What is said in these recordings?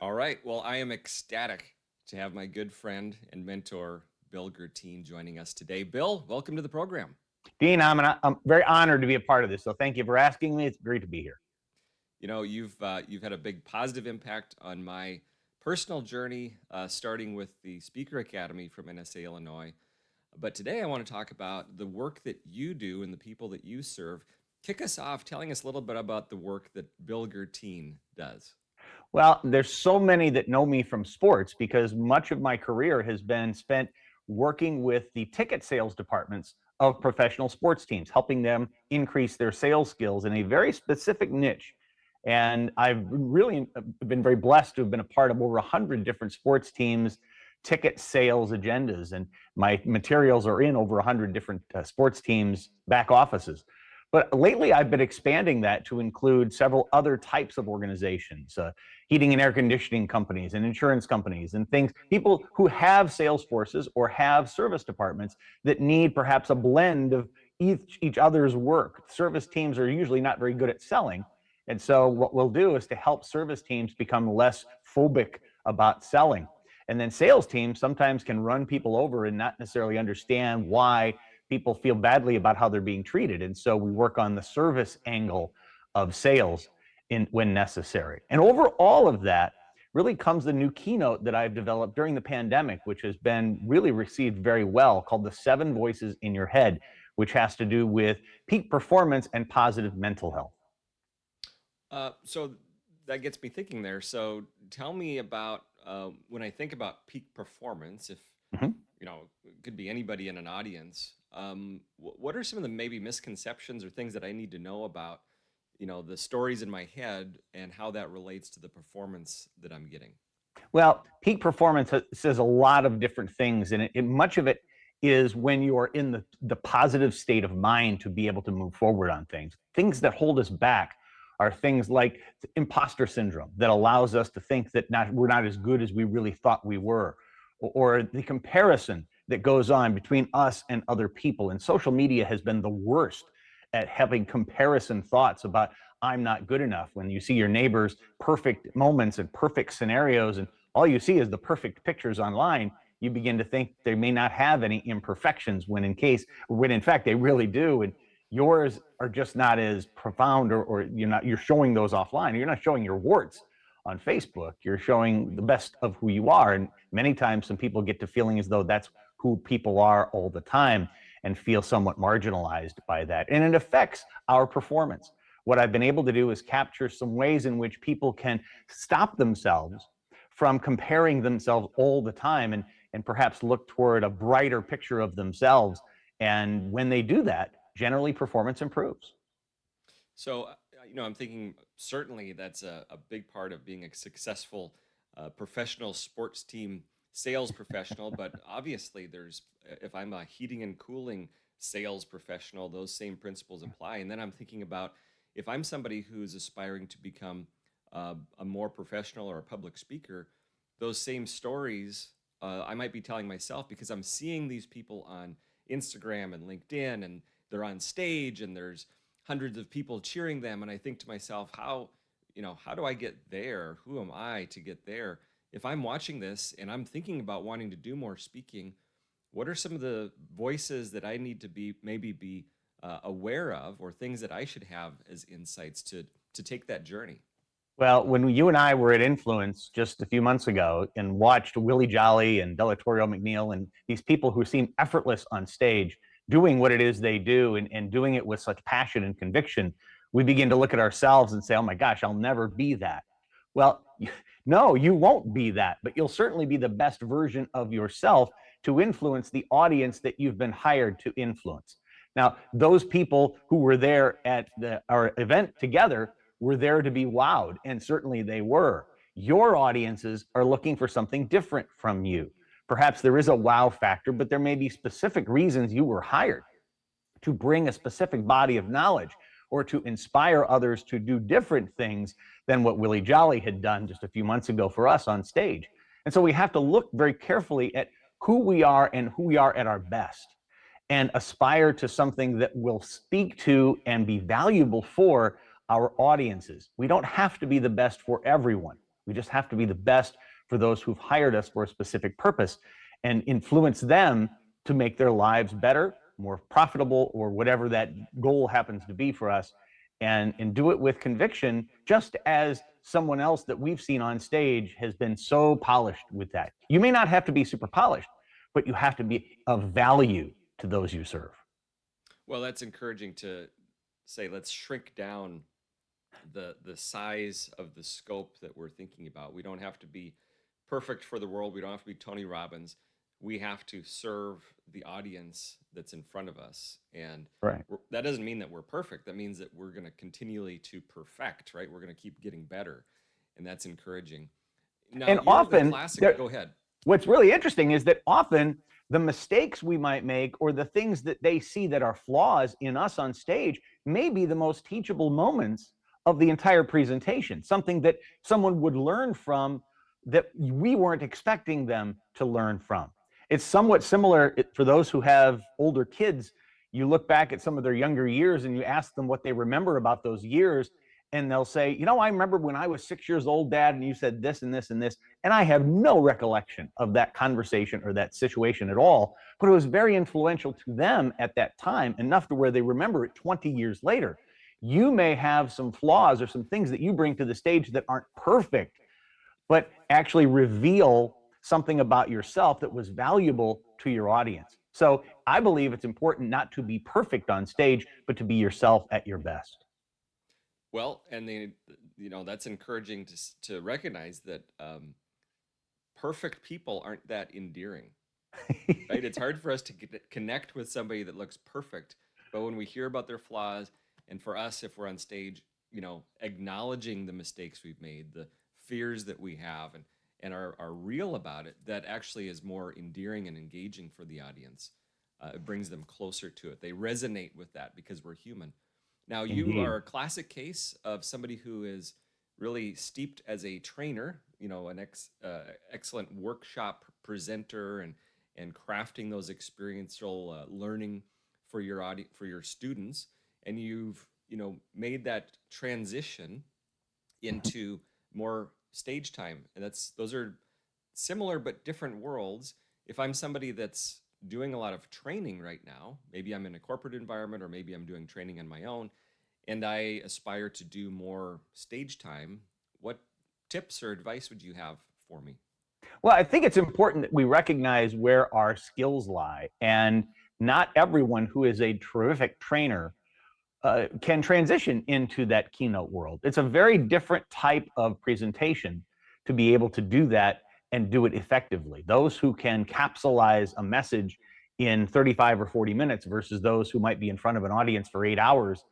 All right. Well, I am ecstatic to have my good friend and mentor, Bill Guertin, joining us today. Bill, welcome to the program. Dean, I'm very honored to be a part of this. So thank you for asking me. It's great to be here. You've had a big positive impact on my personal journey, starting with the Speaker Academy from NSA Illinois. But today I want to talk about the work that you do and the people that you serve. Kick us off telling us a little bit about the work that Bill Guertin does. Well, there's so many that know me from sports because much of my career has been spent working with the ticket sales departments of professional sports teams, helping them increase their sales skills in a very specific niche. And I've really been very blessed to have been a part of over 100 different sports teams' ticket sales agendas. And my materials are in over 100 different sports teams' back offices. But lately, I've been expanding that to include several other types of organizations, heating and air conditioning companies and insurance companies and things, people who have sales forces or have service departments that need perhaps a blend of each other's work. Service teams are usually not very good at selling. And so what we'll do is to help service teams become less phobic about selling. And then sales teams sometimes can run people over and not necessarily understand why people feel badly about how they're being treated. And so we work on the service angle of sales when necessary. And over all of that really comes the new keynote that I've developed during the pandemic, which has been really received very well, called The 7 Voices in Your Head, which has to do with peak performance and positive mental health. So that gets me thinking there. So tell me about when I think about peak performance, if Mhm. it could be anybody in an audience. What are some of the maybe misconceptions or things that I need to know about, the stories in my head and how that relates to the performance that I'm getting? Well, peak performance says a lot of different things, and much of it is when you are in the positive state of mind to be able to move forward on things. Things that hold us back are things like imposter syndrome that allows us to think that we're not as good as we really thought we were, or the comparison that goes on between us and other people. And social media has been the worst at having comparison thoughts about I'm not good enough. When you see your neighbor's perfect moments and perfect scenarios, and all you see is the perfect pictures online, you begin to think they may not have any imperfections when in fact they really do. And yours are just not as profound, or you're showing those offline. You're not showing your warts on Facebook. You're showing the best of who you are. And many times some people get to feeling as though that's who people are all the time and feel somewhat marginalized by that. And it affects our performance. What I've been able to do is capture some ways in which people can stop themselves from comparing themselves all the time, and perhaps look toward a brighter picture of themselves. And when they do that, generally performance improves. So, I'm thinking certainly that's a big part of being a successful professional sports team sales professional. But obviously, if I'm a heating and cooling sales professional, those same principles apply. And then I'm thinking about if I'm somebody who's aspiring to become a more professional or a public speaker, those same stories I might be telling myself because I'm seeing these people on Instagram and LinkedIn, and they're on stage and there's hundreds of people cheering them, and I think to myself, how do I get there? Who am I to get there? If I'm watching this and I'm thinking about wanting to do more speaking, what are some of the voices that I need to be aware of, or things that I should have as insights to take that journey? Well, when you and I were at Influence just a few months ago and watched Willie Jolly and Delatorio McNeil and these people who seem effortless on stage doing what it is they do, and doing it with such passion and conviction, we begin to look at ourselves and say, oh my gosh, I'll never be that. Well, no, you won't be that, but you'll certainly be the best version of yourself to influence the audience that you've been hired to influence. Now, those people who were there at our event together were there to be wowed, and certainly they were. Your audiences are looking for something different from you. Perhaps there is a wow factor, but there may be specific reasons you were hired to bring a specific body of knowledge or to inspire others to do different things than what Willie Jolly had done just a few months ago for us on stage. And so we have to look very carefully at who we are and who we are at our best, and aspire to something that will speak to and be valuable for our audiences. We don't have to be the best for everyone. We just have to be the best for those who've hired us for a specific purpose and influence them to make their lives better, more profitable, or whatever that goal happens to be for us. And do it with conviction, just as someone else that we've seen on stage has been so polished with that. You may not have to be super polished, but you have to be of value to those you serve. Well, that's encouraging to say, let's shrink down the size of the scope that we're thinking about. We don't have to be perfect for the world. We don't have to be Tony Robbins. We have to serve the audience that's in front of us. And Right. that doesn't mean that we're perfect. That means that we're going to continually to perfect, right? We're going to keep getting better. And that's encouraging. Now, And you're the often, classic, go ahead. what's really interesting is that often the mistakes we might make or the things that they see that are flaws in us on stage may be the most teachable moments of the entire presentation, something that someone would learn from that we weren't expecting them to learn from. It's somewhat similar for those who have older kids. You look back at some of their younger years and you ask them what they remember about those years, and they'll say, you know, I remember when I was 6 years old, Dad, and you said this and this and this, and I have no recollection of that conversation or that situation at all, but it was very influential to them at that time, enough to where they remember it 20 years later. You may have some flaws or some things that you bring to the stage that aren't perfect, but actually reveal something about yourself that was valuable to your audience. So I believe it's important not to be perfect on stage, but to be yourself at your best. Well, and that's encouraging to recognize that perfect people aren't that endearing, right? It's hard for us to connect with somebody that looks perfect, but when we hear about their flaws, and for us, if we're on stage, acknowledging the mistakes we've made, the fears that we have, and are real about it, that actually is more endearing and engaging for the audience. It brings them closer to it. They resonate with that because we're human. Now, you Indeed. are a classic case of somebody who is really steeped as a trainer, an excellent workshop presenter, and crafting those experiential learning for your students. And you've made that transition into more stage time, and those are similar but different worlds. If I'm somebody that's doing a lot of training right now, maybe I'm in a corporate environment, or maybe I'm doing training on my own, and I aspire to do more stage time, what tips or advice would you have for me? Well, I think it's important that we recognize where our skills lie. And not everyone who is a terrific trainer can transition into that keynote world. It's a very different type of presentation to be able to do that and do it effectively. Those who can capsulize a message in 35 or 40 minutes versus those who might be in front of an audience for 8 hours,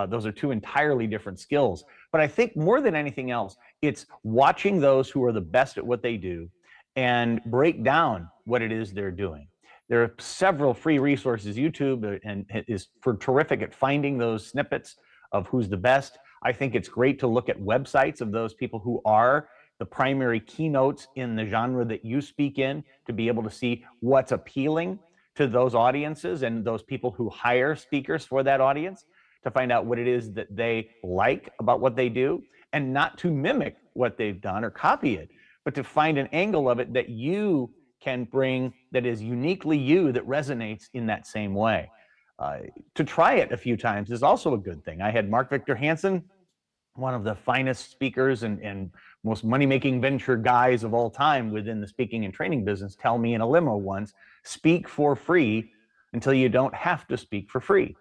those are two entirely different skills. But I think more than anything else, it's watching those who are the best at what they do and break down what it is they're doing. There are several free resources. YouTube and is terrific at finding those snippets of who's the best. I think it's great to look at websites of those people who are the primary keynotes in the genre that you speak in, to be able to see what's appealing to those audiences and those people who hire speakers for that audience, to find out what it is that they like about what they do, and not to mimic what they've done or copy it, but to find an angle of it that you can bring that is uniquely you, that resonates in that same way. To try it a few times is also a good thing. I had Mark Victor Hansen, one of the finest speakers and most money-making venture guys of all time within the speaking and training business, tell me in a limo once, speak for free until you don't have to speak for free.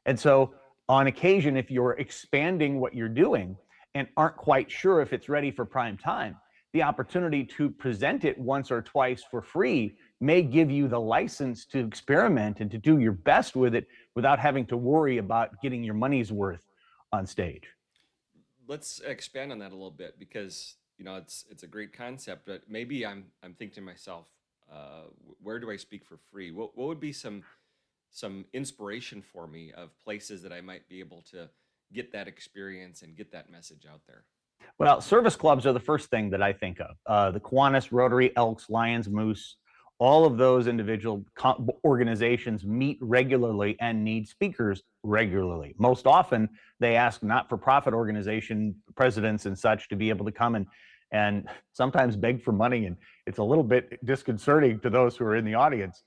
And so on occasion, if you're expanding what you're doing and aren't quite sure if it's ready for prime time, the opportunity to present it once or twice for free may give you the license to experiment and to do your best with it without having to worry about getting your money's worth on stage. Let's expand on that a little bit, because it's a great concept, but maybe I'm thinking to myself, where do I speak for free? What would be some inspiration for me of places that I might be able to get that experience and get that message out there? Well, service clubs are the first thing that I think of. The Kiwanis, Rotary, Elks, Lions, Moose, all of those individual organizations meet regularly and need speakers regularly. Most often, they ask not-for-profit organization presidents and such to be able to come and sometimes beg for money. And it's a little bit disconcerting to those who are in the audience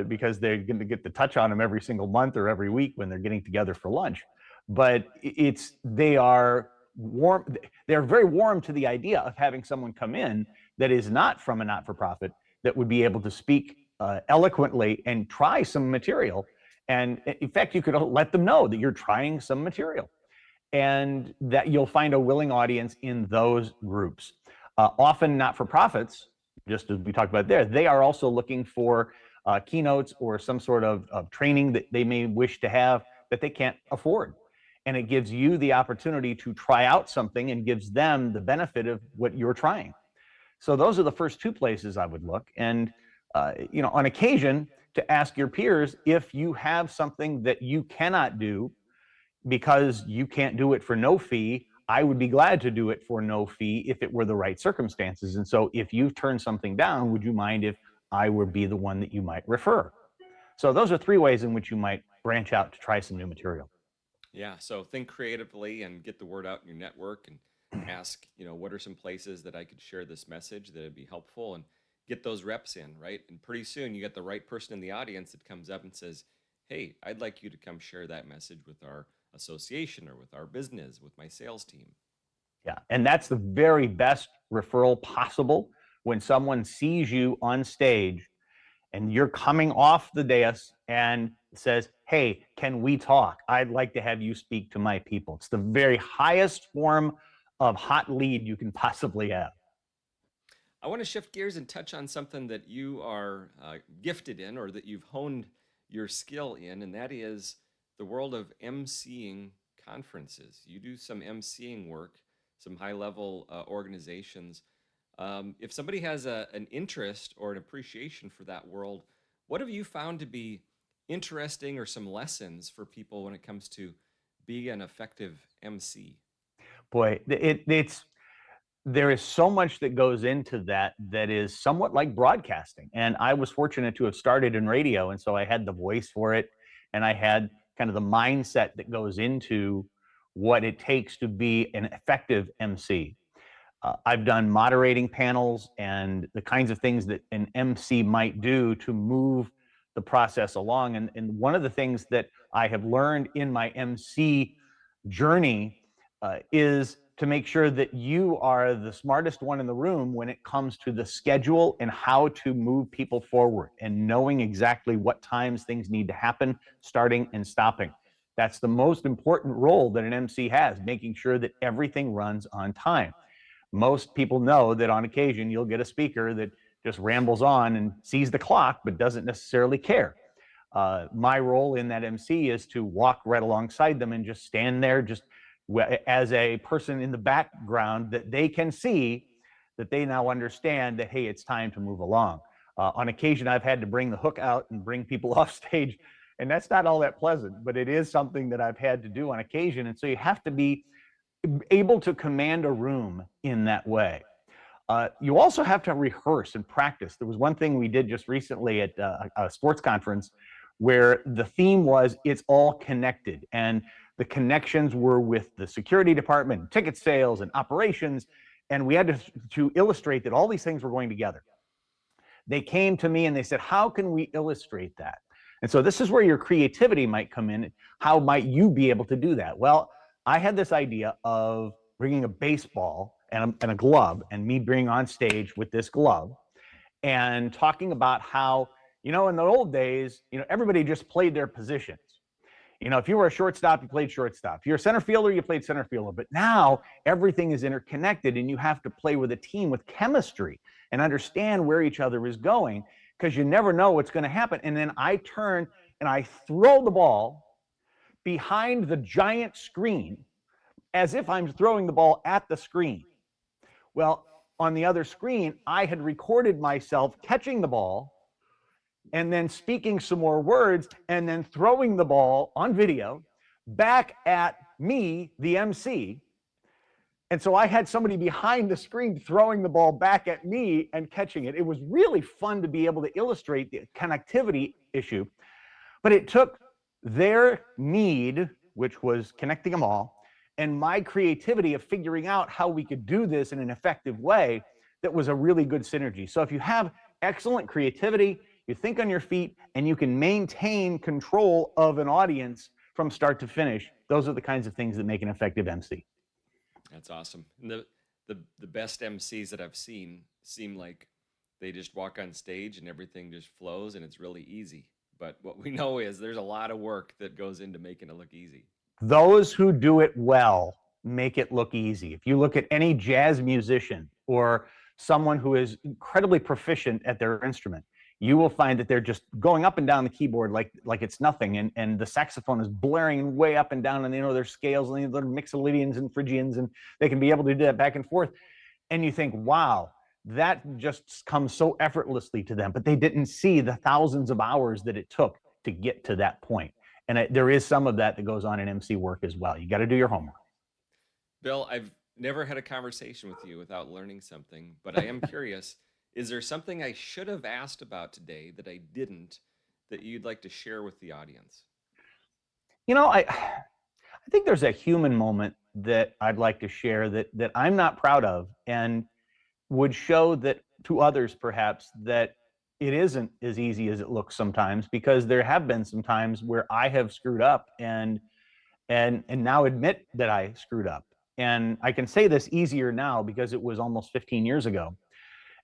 because they're going to get to touch on them every single month or every week when they're getting together for lunch. But they are warm. They're very warm to the idea of having someone come in that is not from a not-for-profit that would be able to speak eloquently and try some material. And in fact, you could let them know that you're trying some material, and that you'll find a willing audience in those groups. Often not-for-profits, just as we talked about there, they are also looking for keynotes or some sort of training that they may wish to have that they can't afford. And it gives you the opportunity to try out something and gives them the benefit of what you're trying. So those are the first two places I would look. And on occasion, to ask your peers if you have something that you cannot do because you can't do it for no fee. I would be glad to do it for no fee if it were the right circumstances. And so if you've turned something down, would you mind if I would be the one that you might refer? So those are three ways in which you might branch out to try some new material. Yeah, so think creatively and get the word out in your network and ask, what are some places that I could share this message that would be helpful, and get those reps in, right? And pretty soon you get the right person in the audience that comes up and says, "Hey, I'd like you to come share that message with our association or with our business, with my sales team." Yeah, and that's the very best referral possible, when someone sees you on stage and you're coming off the dais and says, "Hey, can we talk? I'd like to have you speak to my people." It's the very highest form of hot lead you can possibly have. I want to shift gears and touch on something that you are gifted in, or that you've honed your skill in, and that is the world of emceeing conferences. You do some emceeing work, some high level organizations. If somebody has an interest or an appreciation for that world, what have you found to be interesting, or some lessons for people when it comes to being an effective MC? Boy, there is so much that goes into that is somewhat like broadcasting. And I was fortunate to have started in radio, and so I had the voice for it, and I had kind of the mindset that goes into what it takes to be an effective MC. I've done moderating panels and the kinds of things that an MC might do to move the process along. And one of the things that I have learned in my MC journey is to make sure that you are the smartest one in the room when it comes to the schedule and how to move people forward, and knowing exactly what times things need to happen, starting and stopping. That's the most important role that an MC has, making sure that everything runs on time. Most people know that on occasion you'll get a speaker that just rambles on and sees the clock but doesn't necessarily care. My role in that MC is to walk right alongside them and just stand there, just as a person in the background that they can see, that they now understand that, hey, it's time to move along. On occasion, I've had to bring the hook out and bring people off stage, and that's not all that pleasant, but it is something that I've had to do on occasion. And so you have to be able to command a room in that way. You also have to rehearse and practice. There was one thing we did just recently at a sports conference where the theme was "It's all connected," and the connections were with the security department, ticket sales, and operations, and we had to illustrate that all these things were going together. They came to me and they said, "How can we illustrate that?" And so this is where your creativity might come in. How might you be able to do that? Well, I had this idea of bringing a baseball and a glove, and me being on stage with this glove and talking about how, in the old days, everybody just played their positions. If you were a shortstop, you played shortstop. If you're a center fielder, you played center fielder. But now everything is interconnected, and you have to play with a team with chemistry and understand where each other is going, because you never know what's going to happen. And then I turn and I throw the ball behind the giant screen as if I'm throwing the ball at the screen. Well, on the other screen, I had recorded myself catching the ball and then speaking some more words and then throwing the ball on video back at me, the MC. And so I had somebody behind the screen throwing the ball back at me and catching it. It was really fun to be able to illustrate the connectivity issue, but it took their need, which was connecting them all, and my creativity of figuring out how we could do this in an effective way, that was a really good synergy. So if you have excellent creativity, you think on your feet, and you can maintain control of an audience from start to finish, those are the kinds of things that make an effective MC. That's awesome. And the best MCs that I've seen seem like they just walk on stage and everything just flows and it's really easy. But what we know is there's a lot of work that goes into making it look easy. Those who do it well make it look easy. If you look at any jazz musician or someone who is incredibly proficient at their instrument, you will find that they're just going up and down the keyboard like it's nothing, and the saxophone is blaring way up and down, and they know their scales, and they learn mixolydians and phrygians, and they can be able to do that back and forth. And you think, wow, that just comes so effortlessly to them, but they didn't see the thousands of hours that it took to get to that point. And there is some of that that goes on in MC work as well. You got to do your homework. Bill, I've never had a conversation with you without learning something, but I am curious, is there something I should have asked about today that I didn't that you'd like to share with the audience? You know, I think there's a human moment that I'd like to share that I'm not proud of, and would show that to others perhaps that it isn't as easy as it looks sometimes, because there have been some times where I have screwed up, and now admit that I screwed up. And I can say this easier now because it was almost 15 years ago.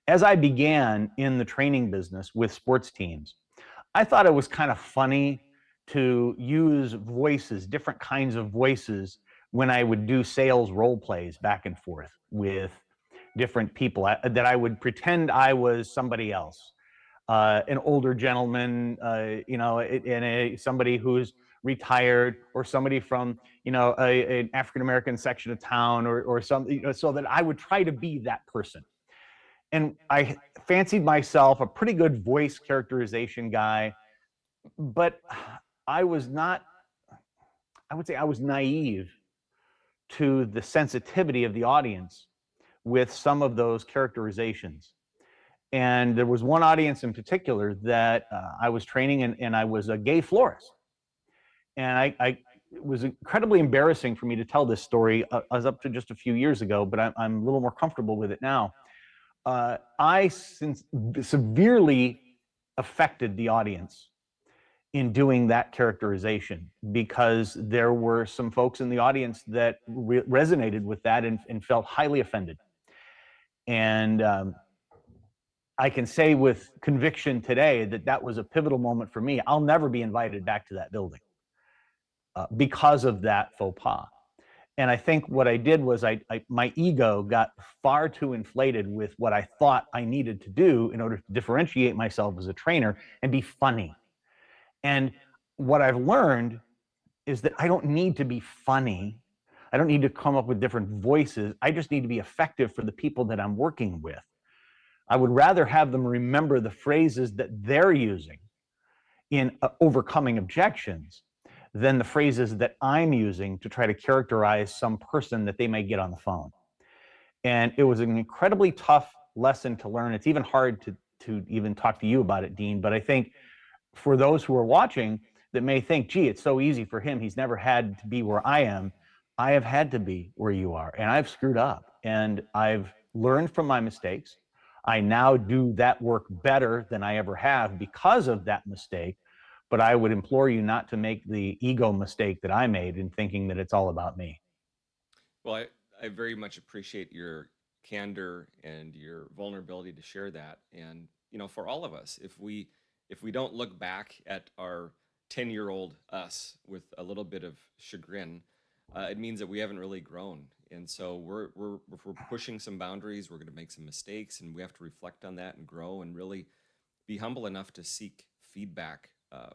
As I began in the training business with sports teams, I thought it was kind of funny to use voices, different kinds of voices, when I would do sales role plays back and forth with different people, that I would pretend I was somebody else, an older gentleman, somebody who's retired, or somebody from, an African American section of town, or something, so that I would try to be that person. And I fancied myself a pretty good voice characterization guy, but I was not, I would say I was naive to the sensitivity of the audience with some of those characterizations. And there was one audience in particular that I was training, and I was a gay florist. And it was incredibly embarrassing for me to tell this story. I was up to just a few years ago, but I'm a little more comfortable with it now. I severely affected the audience in doing that characterization, because there were some folks in the audience that resonated with that, and felt highly offended. And I can say with conviction today that that was a pivotal moment for me. I'll never be invited back to that building because of that faux pas. And I think what I did was my ego got far too inflated with what I thought I needed to do in order to differentiate myself as a trainer and be funny. And what I've learned is that I don't need to be funny. I don't need to come up with different voices. I just need to be effective for the people that I'm working with. I would rather have them remember the phrases that they're using in overcoming objections than the phrases that I'm using to try to characterize some person that they may get on the phone. And it was an incredibly tough lesson to learn. It's even hard to even talk to you about it, Dean. But I think for those who are watching that may think, gee, it's so easy for him, he's never had to be where I am. I have had to be where you are, and I've screwed up, and I've learned from my mistakes. I now do that work better than I ever have because of that mistake. But I would implore you not to make the ego mistake that I made in thinking that it's all about me. Well, I very much appreciate your candor and your vulnerability to share that. And, for all of us, if we don't look back at our 10-year-old us with a little bit of chagrin, it means that we haven't really grown. And so if we're pushing some boundaries, we're going to make some mistakes, and we have to reflect on that and grow, and really be humble enough to seek feedback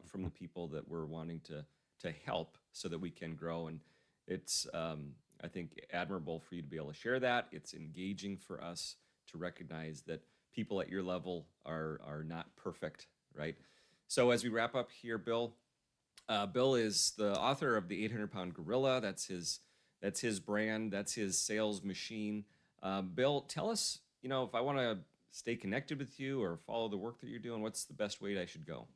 from the people that we're wanting to help, so that we can grow. And it's I think admirable for you to be able to share that. It's engaging for us to recognize that people at your level are not perfect, right? So as we wrap up here, Bill, Bill is the author of the 800-pound Gorilla. That's his brand. That's his sales machine. Bill, tell us, if I want to stay connected with you or follow the work that you're doing, what's the best way I should go?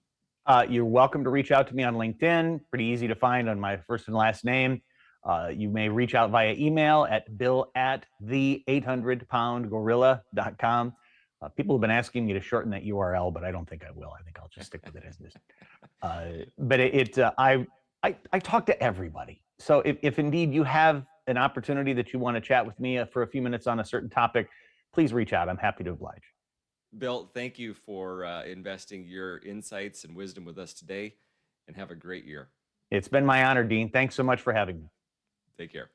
You're welcome to reach out to me on LinkedIn. Pretty easy to find on my first and last name. You may reach out via email at bill@the800poundgorilla.com. People have been asking me to shorten that URL, but I don't think I will. I think I'll just stick with it as is. I talk to everybody. So if indeed you have an opportunity that you want to chat with me for a few minutes on a certain topic, please reach out. I'm happy to oblige. Bill, thank you for investing your insights and wisdom with us today, and have a great year. It's been my honor, Dean. Thanks so much for having me. Take care.